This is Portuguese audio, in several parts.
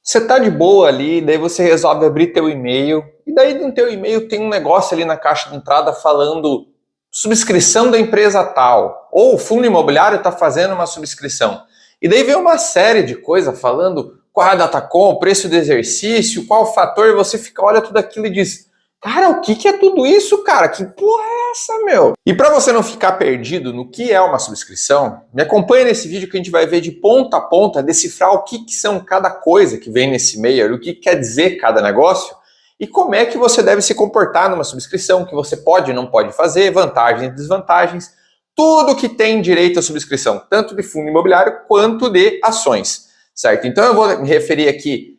Você tá de boa ali, daí você resolve abrir teu e-mail, e daí no teu e-mail tem um negócio ali na caixa de entrada falando subscrição da empresa tal, ou o fundo imobiliário está fazendo uma subscrição. E daí vem uma série de coisas falando qual é a datacom, preço do exercício, qual o fator, e você fica, olha tudo aquilo e diz, cara, o que é tudo isso, cara? Que porra é essa, meu? E para você não ficar perdido no que é uma subscrição, me acompanha nesse vídeo que a gente vai ver de ponta a ponta, decifrar o que são cada coisa que vem nesse e-mail, o que quer dizer cada negócio, e como é que você deve se comportar numa subscrição, que você pode e não pode fazer, vantagens e desvantagens, tudo que tem direito à subscrição, tanto de fundo imobiliário quanto de ações, certo? Então eu vou me referir aqui,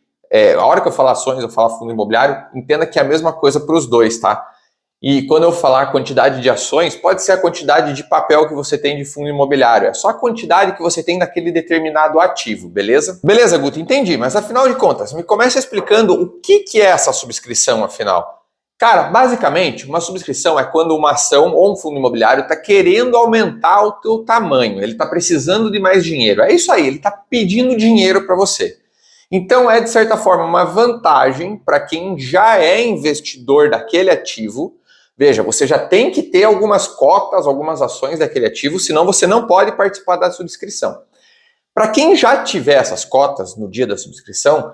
a hora que eu falar ações, eu falar fundo imobiliário, entenda que é a mesma coisa para os dois, tá? E quando eu falar a quantidade de ações, pode ser a quantidade de papel que você tem de fundo imobiliário, é só a quantidade que você tem daquele determinado ativo, beleza? Beleza, Guto, entendi, mas afinal de contas, me começa explicando o que é essa subscrição, afinal. Cara, basicamente, uma subscrição é quando uma ação ou um fundo imobiliário está querendo aumentar o teu tamanho, ele está precisando de mais dinheiro, é isso aí, ele está pedindo dinheiro para você. Então é, de certa forma, uma vantagem para quem já é investidor daquele ativo. Veja, você já tem que ter algumas cotas, algumas ações daquele ativo, senão você não pode participar da subscrição. Para quem já tiver essas cotas no dia da subscrição,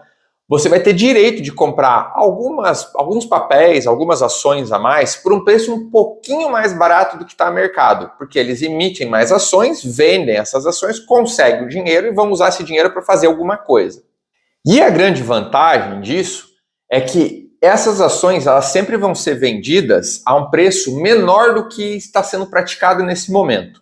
você vai ter direito de comprar alguns papéis, algumas ações a mais, por um preço um pouquinho mais barato do que está no mercado, porque eles emitem mais ações, vendem essas ações, conseguem o dinheiro e vão usar esse dinheiro para fazer alguma coisa. E a grande vantagem disso é que essas ações elas sempre vão ser vendidas a um preço menor do que está sendo praticado nesse momento.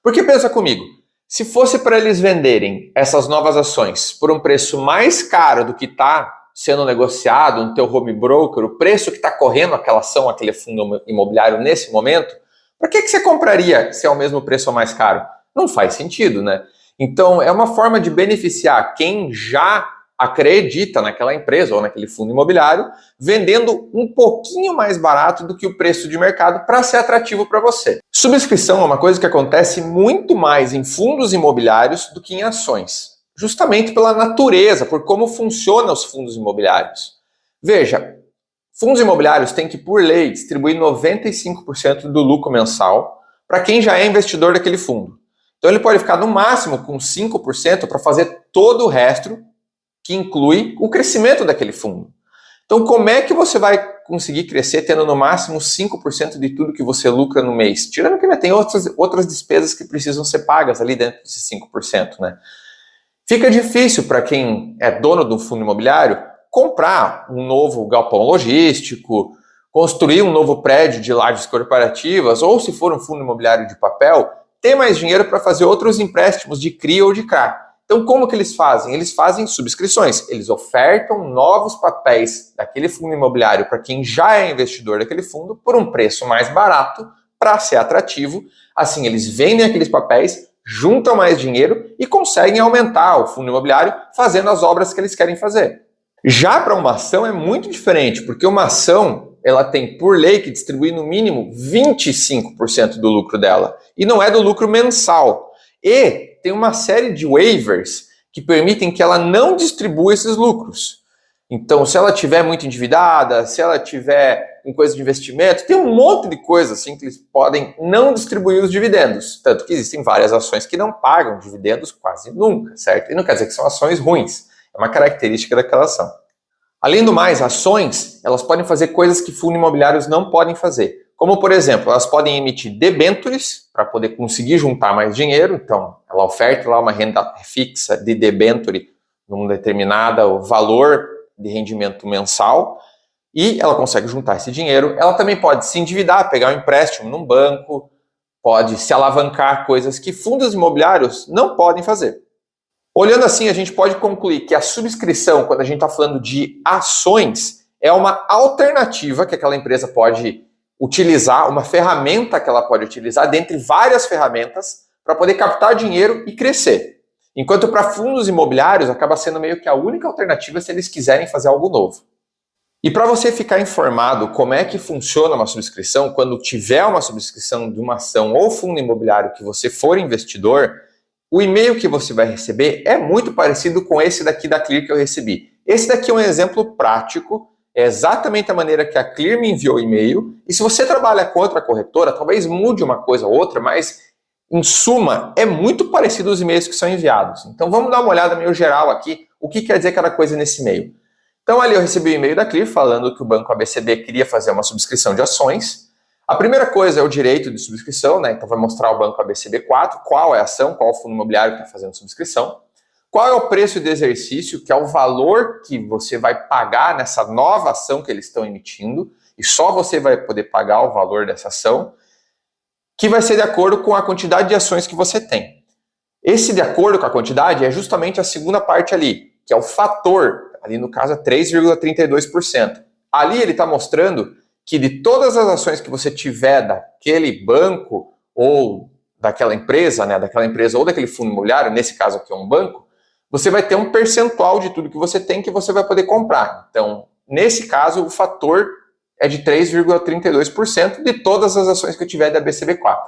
Porque pensa comigo, se fosse para eles venderem essas novas ações por um preço mais caro do que está sendo negociado no teu home broker, o preço que está correndo aquela ação, aquele fundo imobiliário nesse momento, para que você compraria se é o mesmo preço ou mais caro? Não faz sentido, né? Então é uma forma de beneficiar quem já acredita naquela empresa ou naquele fundo imobiliário, vendendo um pouquinho mais barato do que o preço de mercado para ser atrativo para você. Subscrição é uma coisa que acontece muito mais em fundos imobiliários do que em ações, justamente pela natureza, por como funcionam os fundos imobiliários. Veja, fundos imobiliários têm que, por lei, distribuir 95% do lucro mensal para quem já é investidor daquele fundo. Então ele pode ficar no máximo com 5% para fazer todo o resto, que inclui o crescimento daquele fundo. Então, como é que você vai conseguir crescer tendo no máximo 5% de tudo que você lucra no mês? Tirando que ainda tem outras despesas que precisam ser pagas ali dentro desses 5%, né? Fica difícil para quem é dono de um fundo imobiliário comprar um novo galpão logístico, construir um novo prédio de lajes corporativas, ou se for um fundo imobiliário de papel, ter mais dinheiro para fazer outros empréstimos de CRI ou de CRA. Então, como que eles fazem? Eles fazem subscrições. Eles ofertam novos papéis daquele fundo imobiliário para quem já é investidor daquele fundo por um preço mais barato para ser atrativo. Assim, eles vendem aqueles papéis, juntam mais dinheiro e conseguem aumentar o fundo imobiliário fazendo as obras que eles querem fazer. Já para uma ação é muito diferente, porque uma ação ela tem, por lei, que distribuir no mínimo 25% do lucro dela. E não é do lucro mensal. E tem uma série de waivers que permitem que ela não distribua esses lucros. Então, se ela estiver muito endividada, se ela tiver em coisa de investimento, tem um monte de coisas assim que eles podem não distribuir os dividendos. Tanto que existem várias ações que não pagam dividendos quase nunca, certo? E não quer dizer que são ações ruins, é uma característica daquela ação. Além do mais, ações, elas podem fazer coisas que fundos imobiliários não podem fazer. Como, por exemplo, elas podem emitir debêntures para poder conseguir juntar mais dinheiro. Então, ela oferta lá uma renda fixa de debênture num determinado valor de rendimento mensal e ela consegue juntar esse dinheiro. Ela também pode se endividar, pegar um empréstimo num banco, pode se alavancar, coisas que fundos imobiliários não podem fazer. Olhando assim, a gente pode concluir que a subscrição, quando a gente está falando de ações, é uma alternativa que aquela empresa pode utilizar, uma ferramenta que ela pode utilizar, dentre várias ferramentas, para poder captar dinheiro e crescer. Enquanto para fundos imobiliários acaba sendo meio que a única alternativa se eles quiserem fazer algo novo. E para você ficar informado como é que funciona uma subscrição, quando tiver uma subscrição de uma ação ou fundo imobiliário que você for investidor, o e-mail que você vai receber é muito parecido com esse daqui da Clear que eu recebi. Esse daqui é um exemplo prático, é exatamente a maneira que a Clear me enviou o e-mail, e se você trabalha com outra corretora, talvez mude uma coisa ou outra, mas em suma, é muito parecido os e-mails que são enviados. Então vamos dar uma olhada meio geral aqui, o que quer dizer cada coisa nesse e-mail. Então ali eu recebi o e-mail da Clear falando que o Banco ABCB queria fazer uma subscrição de ações. A primeira coisa é o direito de subscrição, né? Então vai mostrar o Banco ABCB4, qual é a ação, qual é o fundo imobiliário que está fazendo subscrição. Qual é o preço de exercício, que é o valor que você vai pagar nessa nova ação que eles estão emitindo, e só você vai poder pagar o valor dessa ação, que vai ser de acordo com a quantidade de ações que você tem. Esse de acordo com a quantidade é justamente a segunda parte ali, que é o fator, ali no caso é 3,32%. Ali ele está mostrando que de todas as ações que você tiver daquele banco ou daquela empresa, né, daquela empresa ou daquele fundo imobiliário, nesse caso aqui é um banco, você vai ter um percentual de tudo que você tem que você vai poder comprar. Então, nesse caso, o fator é de 3,32% de todas as ações que eu tiver da BCB4.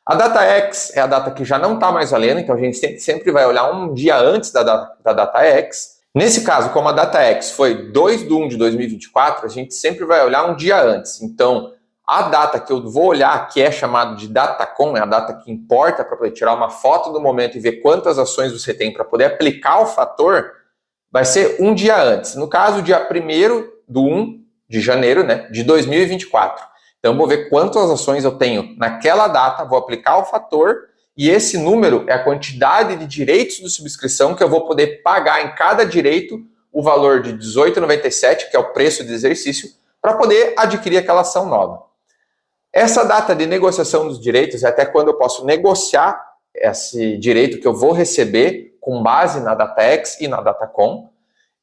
A data X é a data que já não está mais valendo, então a gente sempre vai olhar um dia antes da data X. Nesse caso, como a data X foi 2/1 de 2024, a gente sempre vai olhar um dia antes. Então, a data que eu vou olhar, que é chamada de datacom, é a data que importa para poder tirar uma foto do momento e ver quantas ações você tem para poder aplicar o fator, vai ser um dia antes. No caso, dia 1º de janeiro, né, de 2024. Então, eu vou ver quantas ações eu tenho naquela data, vou aplicar o fator, e esse número é a quantidade de direitos de subscrição que eu vou poder pagar em cada direito o valor de R$ 18,97, que é o preço de exercício, para poder adquirir aquela ação nova. Essa data de negociação dos direitos é até quando eu posso negociar esse direito que eu vou receber com base na data X e na datacom.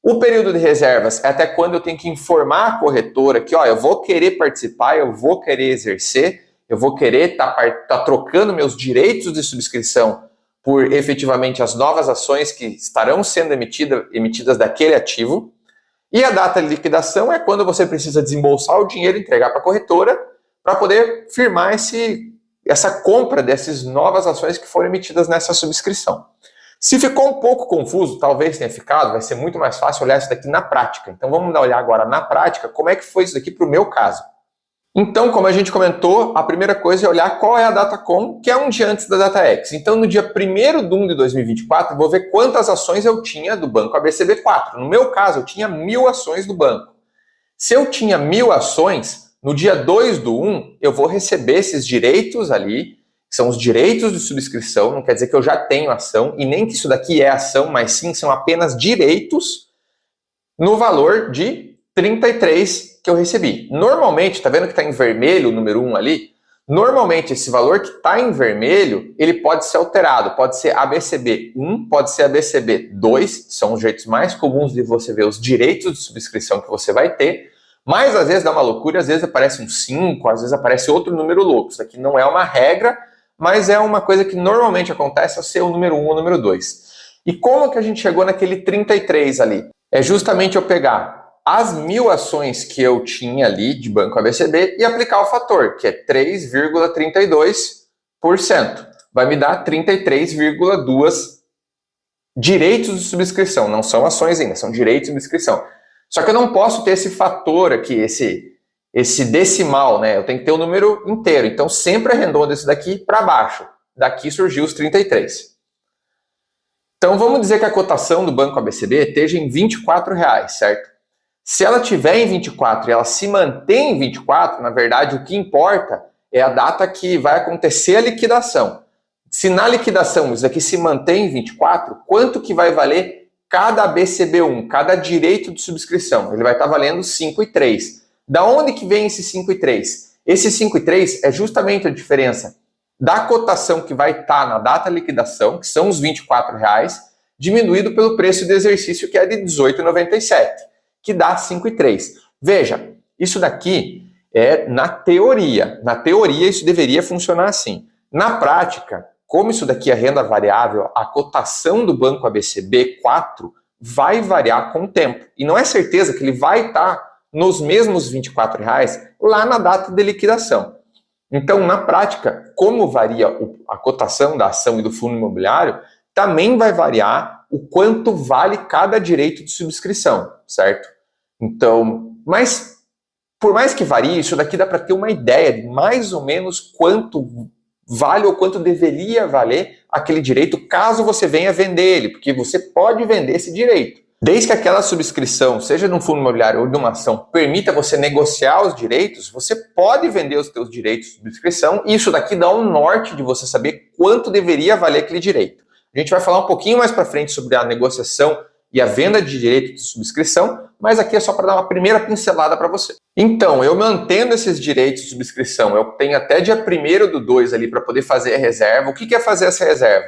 O período de reservas é até quando eu tenho que informar a corretora que eu vou querer participar, eu vou querer exercer, eu vou querer tá trocando meus direitos de subscrição por efetivamente as novas ações que estarão sendo emitidas daquele ativo. E a data de liquidação é quando você precisa desembolsar o dinheiro e entregar para a corretora para poder firmar essa compra dessas novas ações que foram emitidas nessa subscrição. Se ficou um pouco confuso, talvez tenha ficado, vai ser muito mais fácil olhar isso daqui na prática. Então vamos olhar agora na prática como é que foi isso daqui para o meu caso. Então, como a gente comentou, a primeira coisa é olhar qual é a datacom, que é um dia antes da data X. Então, no dia 1º de 2024, eu vou ver quantas ações eu tinha do banco ABCB4. No meu caso, eu tinha 1.000 ações do banco. Se eu tinha 1.000 ações, no dia 2/1, eu vou receber esses direitos ali, que são os direitos de subscrição, não quer dizer que eu já tenho ação, e nem que isso daqui é ação, mas sim são apenas direitos no valor de 33 que eu recebi. Normalmente, tá vendo que está em vermelho o número 1 ali? Normalmente, esse valor que está em vermelho, ele pode ser alterado. Pode ser ABCB1, pode ser ABCB2, são os jeitos mais comuns de você ver os direitos de subscrição que você vai ter, mas às vezes dá uma loucura, às vezes aparece um 5, às vezes aparece outro número louco. Isso aqui não é uma regra, mas é uma coisa que normalmente acontece ao ser o número 1 ou o número 2. E como que a gente chegou naquele 33 ali? É justamente eu pegar as 1.000 ações que eu tinha ali de Banco ABCB e aplicar o fator, que é 3,32%. Vai me dar 33,2 direitos de subscrição. Não são ações ainda, são direitos de subscrição. Só que eu não posso ter esse fator aqui, esse decimal, né? Eu tenho que ter o número inteiro. Então sempre arredondo esse daqui para baixo. Daqui surgiu os 33. Então vamos dizer que a cotação do Banco ABCB esteja em R$ 24,00, certo? Se ela estiver em 24 e ela se mantém em 24, na verdade o que importa é a data que vai acontecer a liquidação. Se na liquidação isso aqui se mantém em 24, quanto que vai valer cada BCB1, cada direito de subscrição? Ele vai estar valendo 5,3. Da onde que vem esse 5,3? Esse 5,3 é justamente a diferença da cotação que vai estar na data de liquidação, que são os R$ 24,00, diminuído pelo preço de exercício, que é de R$ 18,97, que dá 5,3. Veja, isso daqui é na teoria. Na teoria, isso deveria funcionar assim. Na prática, como isso daqui é renda variável, a cotação do Banco ABCB4 vai variar com o tempo. E não é certeza que ele vai estar nos mesmos R$ 24,00 lá na data de liquidação. Então, na prática, como varia a cotação da ação e do fundo imobiliário, também vai variar o quanto vale cada direito de subscrição, certo? Então, mas por mais que varie, isso daqui dá para ter uma ideia de mais ou menos quanto vale ou quanto deveria valer aquele direito caso você venha vender ele, porque você pode vender esse direito. Desde que aquela subscrição, seja num fundo imobiliário ou de uma ação, permita você negociar os direitos, você pode vender os seus direitos de subscrição e isso daqui dá um norte de você saber quanto deveria valer aquele direito. A gente vai falar um pouquinho mais para frente sobre a negociação e a venda de direito de subscrição, mas aqui é só para dar uma primeira pincelada para você. Então, eu mantendo esses direitos de subscrição, eu tenho até dia 1º/2 ali para poder fazer a reserva. O que é fazer essa reserva?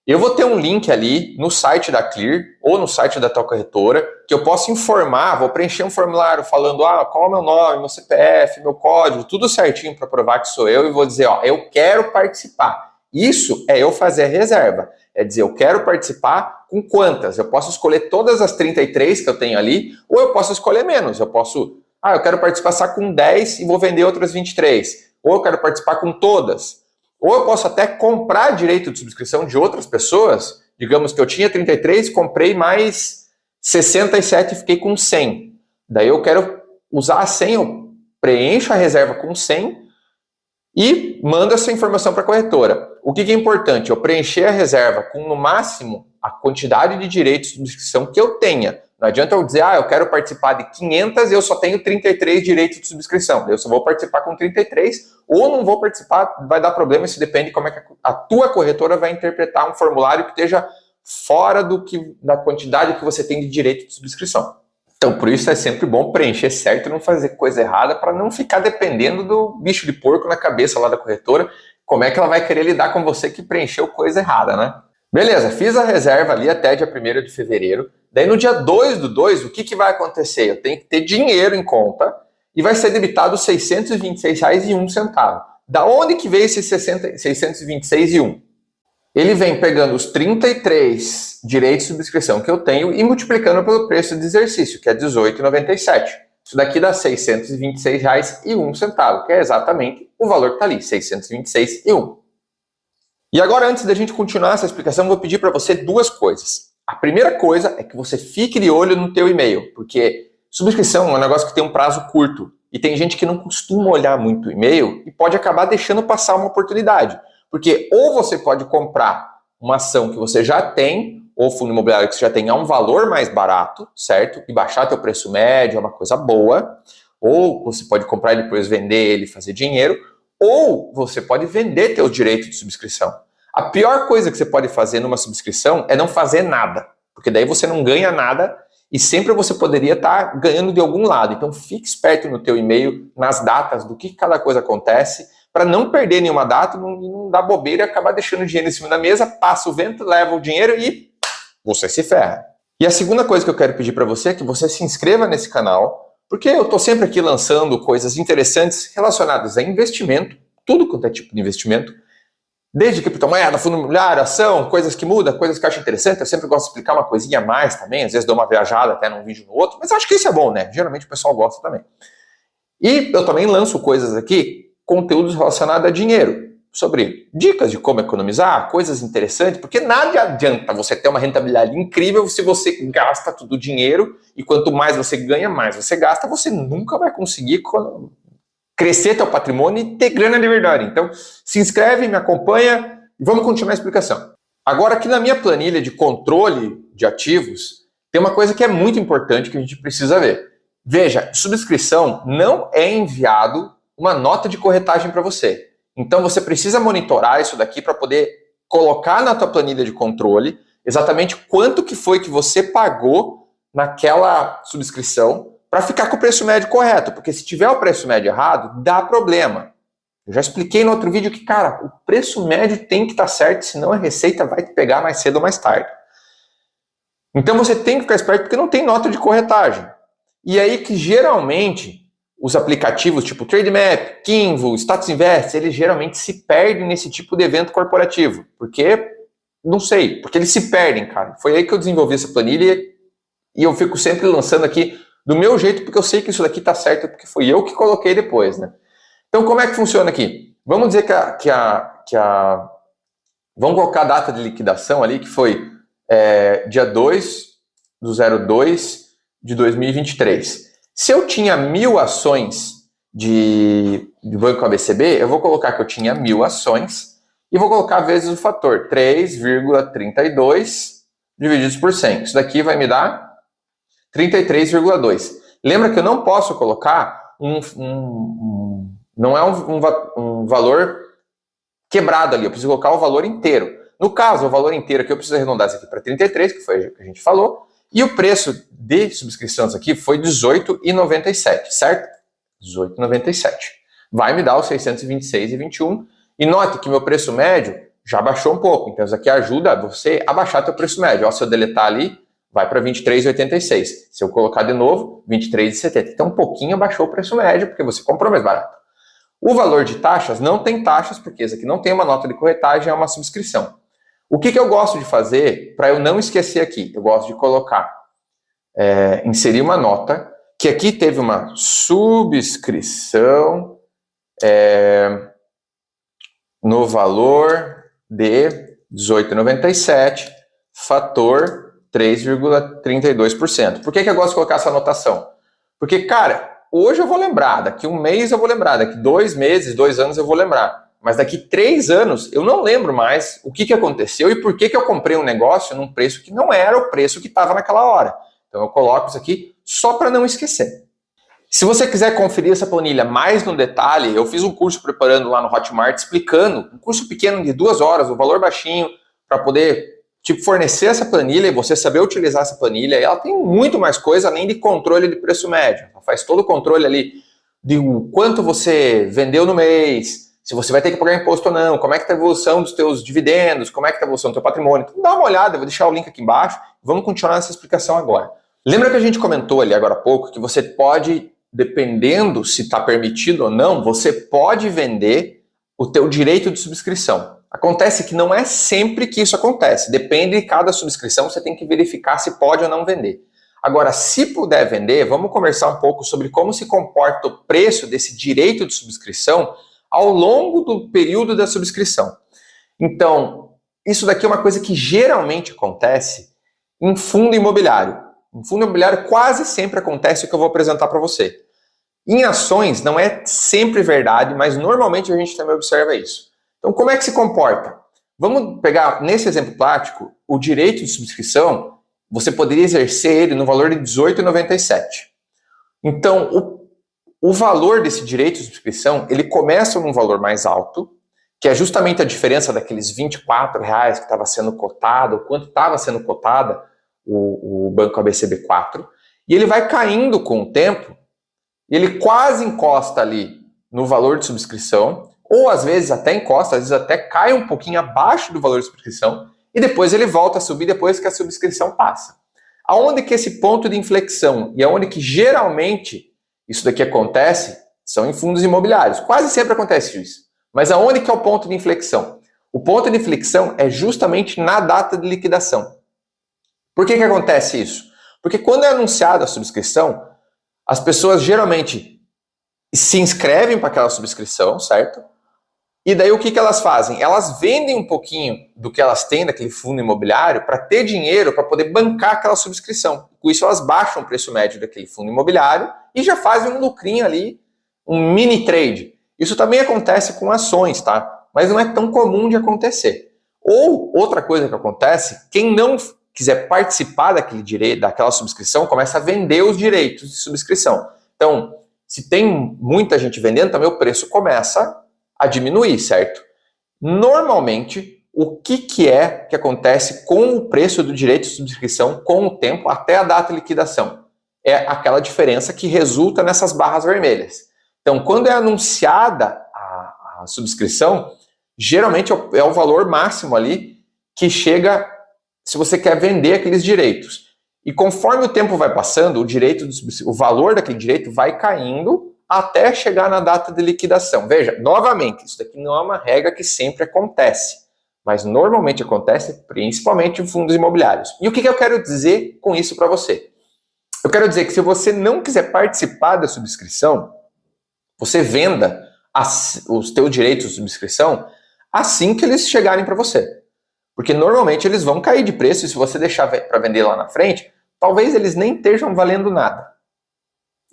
Eu vou ter um link ali no site da Clear ou no site da tua corretora que eu posso informar, vou preencher um formulário falando qual é o meu nome, meu CPF, meu código, tudo certinho para provar que sou eu e vou dizer, eu quero participar. Isso é eu fazer a reserva. É dizer, eu quero participar com quantas? Eu posso escolher todas as 33 que eu tenho ali ou eu posso escolher menos. Eu posso, eu quero participar só com 10 e vou vender outras 23. Ou eu quero participar com todas. Ou eu posso até comprar direito de subscrição de outras pessoas. Digamos que eu tinha 33, comprei mais 67 e fiquei com 100. Daí eu quero usar a 100, eu preencho a reserva com 100 e mando essa informação para a corretora. O que é importante? Eu preencher a reserva com, no máximo, a quantidade de direitos de subscrição que eu tenha. Não adianta eu dizer, eu quero participar de 500 e eu só tenho 33 direitos de subscrição. Eu só vou participar com 33 ou não vou participar, vai dar problema, isso depende de como é que a tua corretora vai interpretar um formulário que esteja fora da quantidade que você tem de direito de subscrição. Então, por isso é sempre bom preencher certo e não fazer coisa errada para não ficar dependendo do bicho de porco na cabeça lá da corretora, como é que ela vai querer lidar com você que preencheu coisa errada, né? Beleza, fiz a reserva ali até dia 1º de fevereiro. Daí no dia 2/2, o que vai acontecer? Eu tenho que ter dinheiro em conta e vai ser debitado R$ 626,01. Da onde que veio esses 626,01? Ele vem pegando os 33 direitos de subscrição que eu tenho e multiplicando pelo preço de exercício, que é R$ 18,97. Isso daqui dá R$ 626,01, que é exatamente o valor que está ali, R$ 626,01. E agora, antes da gente continuar essa explicação, eu vou pedir para você duas coisas. A primeira coisa é que você fique de olho no teu e-mail, porque subscrição é um negócio que tem um prazo curto e tem gente que não costuma olhar muito o e-mail e pode acabar deixando passar uma oportunidade. Porque ou você pode comprar uma ação que você já tem, ou fundo imobiliário que você já tem a um valor mais barato, certo? E baixar teu preço médio, é uma coisa boa. Ou você pode comprar e depois vender ele e fazer dinheiro. Ou você pode vender teus direitos de subscrição. A pior coisa que você pode fazer numa subscrição é não fazer nada. Porque daí você não ganha nada e sempre você poderia estar ganhando de algum lado. Então fique esperto no teu e-mail, nas datas, do que cada coisa acontece, para não perder nenhuma data, não dar bobeira e acabar deixando dinheiro em cima da mesa, passa o vento, leva o dinheiro e você se ferra. E a segunda coisa que eu quero pedir para você é que você se inscreva nesse canal, porque eu estou sempre aqui lançando coisas interessantes relacionadas a investimento, tudo quanto é tipo de investimento, desde criptomoeda, fundo imobiliário, ação, coisas que mudam, coisas que eu acho interessante. Eu sempre gosto de explicar uma coisinha a mais também, às vezes dou uma viajada até num vídeo no outro, mas acho que isso é bom, né? Geralmente o pessoal gosta também. E eu também lanço coisas aqui, conteúdos relacionados a dinheiro, sobre dicas de como economizar, coisas interessantes, porque nada adianta você ter uma rentabilidade incrível se você gasta todo o dinheiro e quanto mais você ganha, mais você gasta, você nunca vai conseguir crescer teu patrimônio e ter grana de verdade. Então, se inscreve, me acompanha e vamos continuar a explicação. Agora, aqui na minha planilha de controle de ativos, tem uma coisa que é muito importante que a gente precisa ver. Veja, subscrição não é enviado uma nota de corretagem para você. Então, você precisa monitorar isso daqui para poder colocar na tua planilha de controle exatamente quanto que foi que você pagou naquela subscrição para ficar com o preço médio correto, porque se tiver o preço médio errado, dá problema. Eu já expliquei no outro vídeo que, cara, o preço médio tem que estar certo, senão a receita vai te pegar mais cedo ou mais tarde. Então você tem que ficar esperto porque não tem nota de corretagem. E aí que geralmente os aplicativos tipo Trademap, Kinvo, Status Invest, eles geralmente se perdem nesse tipo de evento corporativo. Porque, não sei, porque eles se perdem, cara. Foi aí que eu desenvolvi essa planilha e eu fico sempre lançando aqui do meu jeito, porque eu sei que isso daqui tá certo, porque foi eu que coloquei depois, né? Então, como é que funciona aqui? Vamos dizer que a Vamos colocar a data de liquidação ali, que foi dia 2/02 de 2023. Se eu tinha 1.000 ações de Banco ABCB, eu vou colocar que eu tinha 1.000 ações e vou colocar vezes o fator 3,32 divididos por 100. Isso daqui vai me dar 33,2. Lembra que eu não posso colocar não é um valor quebrado ali, eu preciso colocar o valor inteiro. No caso, o valor inteiro aqui eu preciso arredondar isso aqui para 33, que foi o que a gente falou, e o preço de subscrição disso aqui foi R$18,97, certo? R$18,97. Vai me dar os 626,21. E note que meu preço médio já baixou um pouco, então isso aqui ajuda você a baixar teu preço médio. Ó, se eu deletar ali, vai para 23,86. Se eu colocar de novo, 23,70. Então um pouquinho baixou o preço médio, porque você comprou mais barato. O valor de taxas não tem taxas, porque esse aqui não tem uma nota de corretagem, é uma subscrição. O que eu gosto de fazer para eu não esquecer aqui? Eu gosto de colocar, inserir uma nota, que aqui teve uma subscrição no valor de R$18,97, fator 3,32%. Por que eu gosto de colocar essa anotação? Porque, cara, hoje eu vou lembrar, daqui um mês eu vou lembrar, daqui 2 meses, 2 anos eu vou lembrar. Mas daqui 3 anos eu não lembro mais o que aconteceu e por que eu comprei um negócio num preço que não era o preço que estava naquela hora. Então eu coloco isso aqui só para não esquecer. Se você quiser conferir essa planilha mais no detalhe, eu fiz um curso preparando lá no Hotmart explicando, um curso pequeno de 2 horas, o valor baixinho, para poder fornecer essa planilha e você saber utilizar essa planilha. E ela tem muito mais coisa além de controle de preço médio. Ela faz todo o controle ali de quanto você vendeu no mês, se você vai ter que pagar imposto ou não, como é que está a evolução dos teus dividendos, como é que está a evolução do teu patrimônio. Então, dá uma olhada, eu vou deixar o link aqui embaixo. Vamos continuar essa explicação agora. Lembra que a gente comentou ali agora há pouco que você pode, dependendo se está permitido ou não, você pode vender o teu direito de subscrição. Acontece que não é sempre que isso acontece. Depende de cada subscrição, você tem que verificar se pode ou não vender. Agora, se puder vender, vamos conversar um pouco sobre como se comporta o preço desse direito de subscrição ao longo do período da subscrição. Então, isso daqui é uma coisa que geralmente acontece em fundo imobiliário. Em fundo imobiliário quase sempre acontece o que eu vou apresentar para você. Em ações não é sempre verdade, mas normalmente a gente também observa isso. Então, como é que se comporta? Vamos pegar, nesse exemplo prático, o direito de subscrição, você poderia exercer ele no valor de R$18,97. Então, o valor desse direito de subscrição, ele começa num valor mais alto, que é justamente a diferença daqueles R$24 que estava sendo cotado, quanto estava sendo cotada o Banco ABCB4, e ele vai caindo com o tempo, e ele quase encosta ali no valor de subscrição, ou às vezes até encosta, às vezes até cai um pouquinho abaixo do valor de subscrição, e depois ele volta a subir depois que a subscrição passa. Aonde que esse ponto de inflexão, e aonde que geralmente isso daqui acontece, são em fundos imobiliários. Quase sempre acontece isso. Mas aonde que é o ponto de inflexão? O ponto de inflexão é justamente na data de liquidação. Por que acontece isso? Porque quando é anunciada a subscrição, as pessoas geralmente se inscrevem para aquela subscrição, certo? E daí o que elas fazem? Elas vendem um pouquinho do que elas têm daquele fundo imobiliário para ter dinheiro para poder bancar aquela subscrição. Com isso elas baixam o preço médio daquele fundo imobiliário e já fazem um lucrinho ali, um mini trade. Isso também acontece com ações, tá? Mas não é tão comum de acontecer. Ou outra coisa que acontece, quem não quiser participar daquele direito, daquela subscrição, começa a vender os direitos de subscrição. Então, se tem muita gente vendendo, também o preço começa a diminuir, certo? Normalmente, o que é que acontece com o preço do direito de subscrição com o tempo até a data de liquidação? É aquela diferença que resulta nessas barras vermelhas. Então, quando é anunciada a subscrição, geralmente é o valor máximo ali que chega se você quer vender aqueles direitos. E conforme o tempo vai passando, o valor daquele direito vai caindo até chegar na data de liquidação. Veja, novamente, isso daqui não é uma regra que sempre acontece, mas normalmente acontece principalmente em fundos imobiliários. E o que eu quero dizer com isso para você? Eu quero dizer que se você não quiser participar da subscrição, você venda os teus direitos de subscrição assim que eles chegarem para você. Porque normalmente eles vão cair de preço e se você deixar para vender lá na frente, talvez eles nem estejam valendo nada.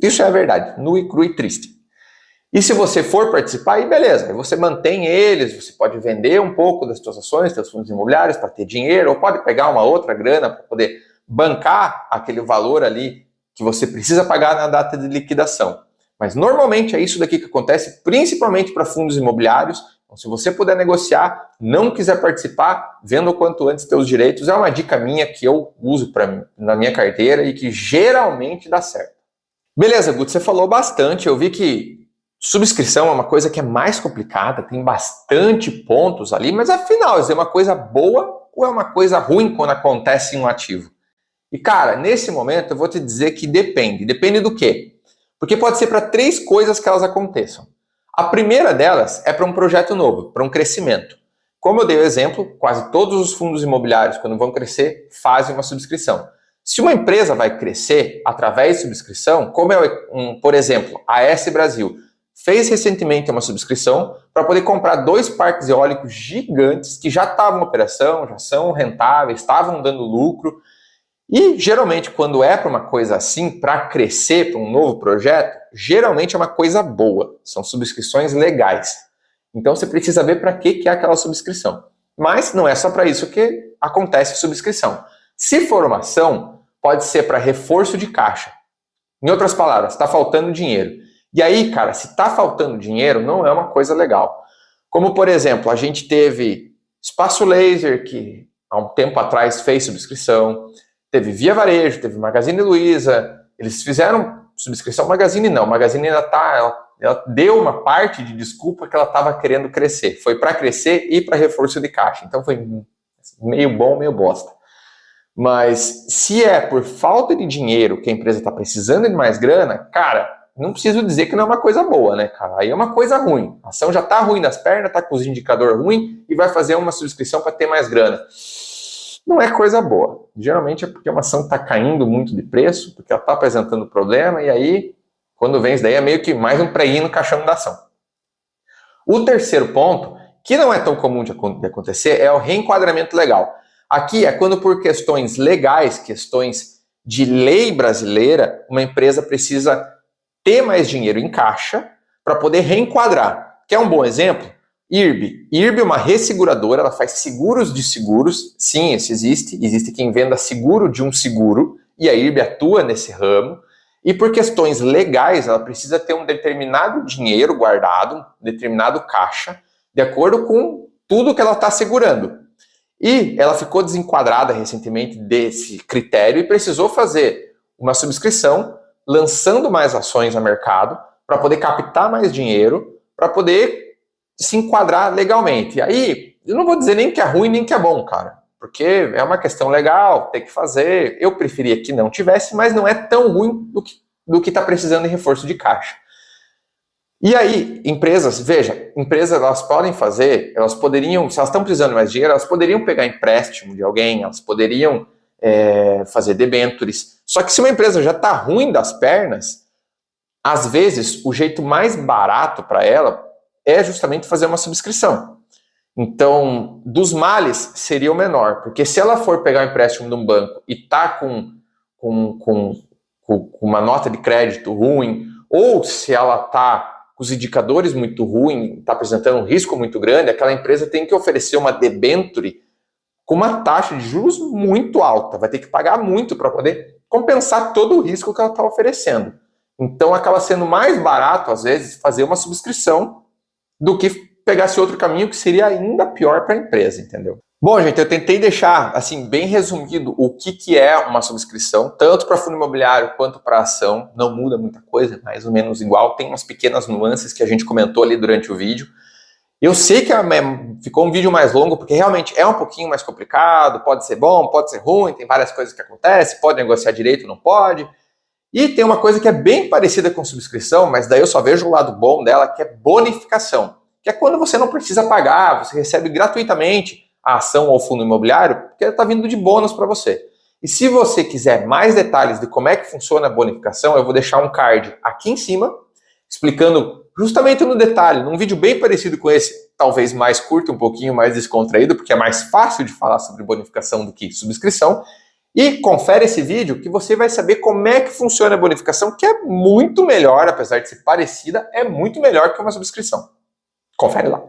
Isso é a verdade, nu e cru e triste. E se você for participar, aí beleza, aí você mantém eles, você pode vender um pouco das suas ações, seus fundos imobiliários para ter dinheiro, ou pode pegar uma outra grana para poder bancar aquele valor ali que você precisa pagar na data de liquidação. Mas normalmente é isso daqui que acontece, principalmente para fundos imobiliários. Então, se você puder negociar, não quiser participar, venda o quanto antes seus direitos. É uma dica minha que eu uso na minha carteira e que geralmente dá certo. Beleza, Guto, você falou bastante. Eu vi que subscrição é uma coisa que é mais complicada, tem bastante pontos ali, mas afinal, é uma coisa boa ou é uma coisa ruim quando acontece em um ativo? E cara, nesse momento eu vou te dizer que depende. Depende do quê? Porque pode ser para 3 coisas que elas aconteçam. A primeira delas é para um projeto novo, para um crescimento. Como eu dei o exemplo, quase todos os fundos imobiliários, quando vão crescer, fazem uma subscrição. Se uma empresa vai crescer através de subscrição, como por exemplo, a S Brasil, fez recentemente uma subscrição para poder comprar 2 parques eólicos gigantes que já estavam em operação, já são rentáveis, estavam dando lucro. E geralmente quando é para uma coisa assim, para crescer, para um novo projeto, geralmente é uma coisa boa, são subscrições legais. Então você precisa ver para que é aquela subscrição. Mas não é só para isso que acontece a subscrição. Se for uma ação, pode ser para reforço de caixa. Em outras palavras, está faltando dinheiro. E aí, cara, se está faltando dinheiro, não é uma coisa legal. Como, por exemplo, a gente teve Espaço Laser, que há um tempo atrás fez subscrição, teve Via Varejo, teve Magazine Luiza, eles fizeram subscrição, Magazine não, Magazine ainda ela deu uma parte de desculpa que ela estava querendo crescer. Foi para crescer e para reforço de caixa. Então foi meio bom, meio bosta. Mas se é por falta de dinheiro que a empresa está precisando de mais grana, cara, não preciso dizer que não é uma coisa boa, né, cara? Aí é uma coisa ruim. A ação já está ruim das pernas, está com os indicadores ruins e vai fazer uma subscrição para ter mais grana. Não é coisa boa. Geralmente é porque uma ação está caindo muito de preço, porque ela está apresentando problema, e aí, quando vem isso daí, é meio que mais um preguinho no caixão da ação. O terceiro ponto, que não é tão comum de acontecer, é o reenquadramento legal. Aqui é quando por questões legais, questões de lei brasileira, uma empresa precisa ter mais dinheiro em caixa para poder reenquadrar. Quer um bom exemplo? IRB. IRB é uma resseguradora, ela faz seguros de seguros. Sim, isso existe. Existe quem venda seguro de um seguro e a IRB atua nesse ramo. E por questões legais, ela precisa ter um determinado dinheiro guardado, um determinado caixa, de acordo com tudo que ela está segurando. E ela ficou desenquadrada recentemente desse critério e precisou fazer uma subscrição, lançando mais ações no mercado, para poder captar mais dinheiro, para poder se enquadrar legalmente. E aí, eu não vou dizer nem que é ruim nem que é bom, cara, porque é uma questão legal, tem que fazer. Eu preferia que não tivesse, mas não é tão ruim do que está precisando de reforço de caixa. E aí, empresas elas podem fazer, elas poderiam, se elas estão precisando de mais dinheiro, elas poderiam pegar empréstimo de alguém, elas poderiam fazer debentures. Só que se uma empresa já está ruim das pernas, às vezes o jeito mais barato para ela é justamente fazer uma subscrição. Então, dos males seria o menor, porque se ela for pegar um empréstimo de um banco e tá com uma nota de crédito ruim, ou se ela tá com os indicadores muito ruins, está apresentando um risco muito grande, aquela empresa tem que oferecer uma debenture com uma taxa de juros muito alta, vai ter que pagar muito para poder compensar todo o risco que ela está oferecendo. Então acaba sendo mais barato, às vezes, fazer uma subscrição do que pegasse outro caminho que seria ainda pior para a empresa, entendeu? Bom, gente, eu tentei deixar assim bem resumido o que é uma subscrição, tanto para fundo imobiliário quanto para ação. Não muda muita coisa, mais ou menos igual. Tem umas pequenas nuances que a gente comentou ali durante o vídeo. Eu sei que ficou um vídeo mais longo, porque realmente é um pouquinho mais complicado, pode ser bom, pode ser ruim, tem várias coisas que acontecem, pode negociar direito, não pode. E tem uma coisa que é bem parecida com subscrição, mas daí eu só vejo o lado bom dela, que é bonificação. Que é quando você não precisa pagar, você recebe gratuitamente a ação ou fundo imobiliário, porque está vindo de bônus para você. E se você quiser mais detalhes de como é que funciona a bonificação, eu vou deixar um card aqui em cima, explicando justamente no detalhe, num vídeo bem parecido com esse, talvez mais curto, um pouquinho mais descontraído, porque é mais fácil de falar sobre bonificação do que subscrição. E confere esse vídeo que você vai saber como é que funciona a bonificação, que é muito melhor, apesar de ser parecida, é muito melhor que uma subscrição. Confere lá.